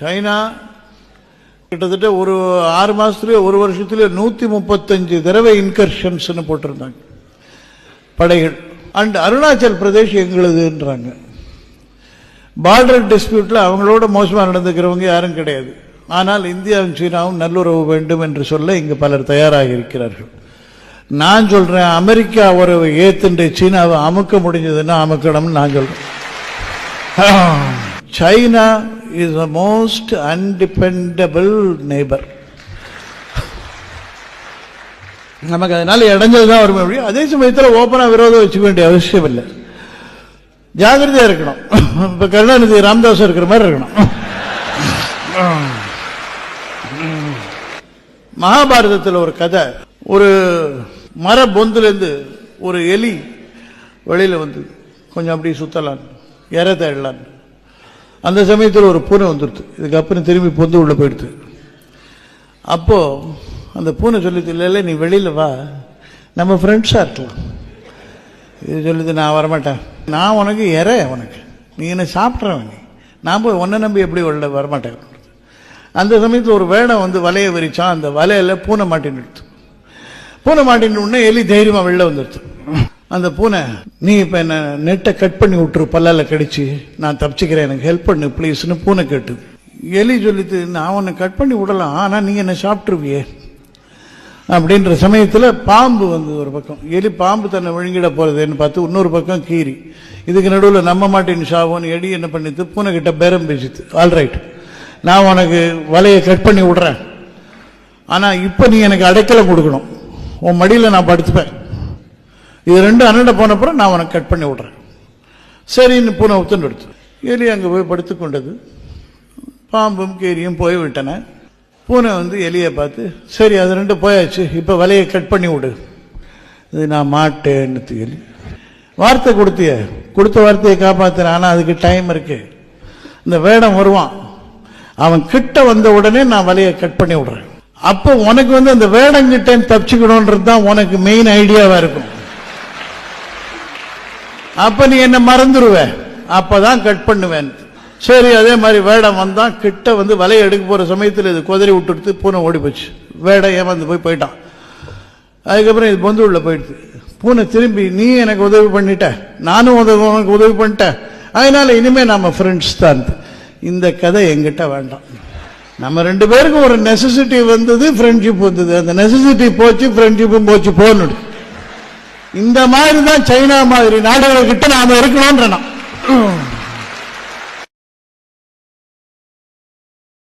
China கிட்டத்தட்ட ஒரு 6 மாசத்துலயே ஒரு வருஷத்துலயே 135 தடவை இன்கர்ஷன்ஸ் போட்டிருந்தாங்க படைகள். அண்ட் அருணாச்சல் பிரதேஷ் எங்களுதுன்றாங்க. பார்டர் டிஸ்பியூட்ல அவங்களோட மோசமா நடந்துக்கிறவங்க யாரும் கிடையாது. ஆனால் இந்தியாவும் சீனாவும் நல்லுறவு வேண்டும் என்று சொல்ல இங்கு பலர் தயாராக இருக்கிறார்கள். நான் சொல்றேன், அமெரிக்கா ஒரு ஏத்துண்டு சீனாவை அமுக்க முடிஞ்சதுன்னா அமுக்கணும் நான் சொல்றேன். China is the most undependable neighbor. நமக்கு அதனால இடைஞ்சல் தான் வரும். அதே சமயத்தில் ஓப்பனா விரோதம் வச்சுக்க வேண்டிய அவசியம் இல்லை. ஜாகிரதையா இருக்கணும். இப்ப கருணாநிதி ராமதாஸ் இருக்கிற மாதிரி இருக்கணும். மகாபாரதத்தில் ஒரு கதை, ஒரு மர பொந்துலேருந்து ஒரு எலி வெளியில வந்து கொஞ்சம் அப்படி சுத்தலாம், இற தேடலான். அந்த சமயத்தில் ஒரு பூனை வந்துடுது. இதுக்கப்புறம் திரும்பி பொந்து உள்ள போயிடுது. அப்போ அந்த பூனை சொல்லிது, இல்லை நீ வெளியில வா, நம்ம ஃப்ரெண்ட்ஸா இருக்கலாம். இது சொல்லுது, நான் வரமாட்டேன், நான் உனக்கு இற, உனக்கு நீ என்ன சாப்பிட்றவன், நான் போய் உன்னை நம்பி எப்படி வெளில வரமாட்டேன். அந்த சமயத்தில் ஒரு வேடம் வந்து வலையை விரிச்சான். அந்த வலையில பூனை மாட்டின்னு எடுத்து, பூனை மாட்டின்னு உடனே எலி தைரியமா வெளில வந்துடுது. அந்த பூனை, நீ இப்ப என்ன நெட்டை கட் பண்ணி விட்டுரு, பல்லால கடிச்சு நான் தப்பிச்சுக்கிறேன், எனக்கு ஹெல்ப் பண்ணு ப்ளீஸ்னு பூனை கேட்டுது. எலி சொல்லிட்டு, நான் உன்னை கட் பண்ணி விடலாம், ஆனா நீங்க என்ன சாப்பிட்டுருவியே அப்படின்ற சமயத்துல பாம்பு வந்து ஒரு பக்கம், எலி பாம்பு தன்னை விழுங்கிட போறதுன்னு பார்த்து இன்னொரு பக்கம் கீரி, இதுக்கு நடுவில் நம்ம மாட்டின் சாவோன்னு எலி என்ன பண்ணிட்டு பூனை கிட்ட பேரம் பேசித்து, ஆல்ரைட் நான் உனக்கு வலையை கட் பண்ணி விடுறேன், ஆனா இப்ப நீ எனக்கு அடைக்கலம் கொடுக்கணும், உன் மடியில நான் படுத்துப்பேன், இது ரெண்டு அண்ணன் போனப்புறம் நான் உனக்கு கட் பண்ணி விடுறேன். சரின்னு பூனை ஒத்துண்டு எடுத்து எலி அங்கே போய் படுத்து கொண்டது. பாம்பும் கீரியும் போய் விட்டன. பூனை வந்து எலியை பார்த்து, சரி அது ரெண்டு போயாச்சு, இப்போ வலையை கட் பண்ணி விடு. இது நான் மாட்டேன்னு எலி, வார்த்தை கொடுத்திய, கொடுத்த வார்த்தையை காப்பாத்துறேன், ஆனால் அதுக்கு டைம் இருக்கு. இந்த வேடம் வருவான், அவன் கிட்ட வந்த உடனே நான் வலையை கட் பண்ணி விடுறேன். அப்போ உனக்கு வந்து அந்த வேடங்கிட்ட தப்பிச்சுக்கணும்ன்றது தான் உனக்கு மெயின் ஐடியாவா இருக்கும். அப்ப நீ என்ன மறந்துடுவ, அப்பதான் கட் பண்ணுவேன். சரி, அதே மாதிரி வேடம் வந்தான், கிட்ட வந்து வலையை எடுக்க போற சமயத்தில் இது குதறி விட்டுடுத்து பூனை ஓடி போச்சு. வேடம் ஏமாந்து போயிட்டான். அதுக்கப்புறம் இது பொந்து உள்ள போயிடுது. பூனை திரும்பி, நீ எனக்கு உதவி பண்ணிட்ட, நானும் உனக்கு உதவி பண்ணிட்டேன், அதனால இனிமே நாம ஃப்ரெண்ட்ஸ் தான். இந்த கதை எங்கிட்ட வேண்டாம். நம்ம ரெண்டு பேருக்கும் ஒரு நெசசிட்டி வந்தது, ஃப்ரெண்ட்ஷிப் வந்தது, அந்த நெசசிட்டி போச்சு, ஃப்ரெண்ட்ஷிப்பும் போச்சு, போன்னு. இந்த மாதிரி தான் சைனா மாதிரி நாடுகள்கிட்ட நாம இருக்கணும்ன்ற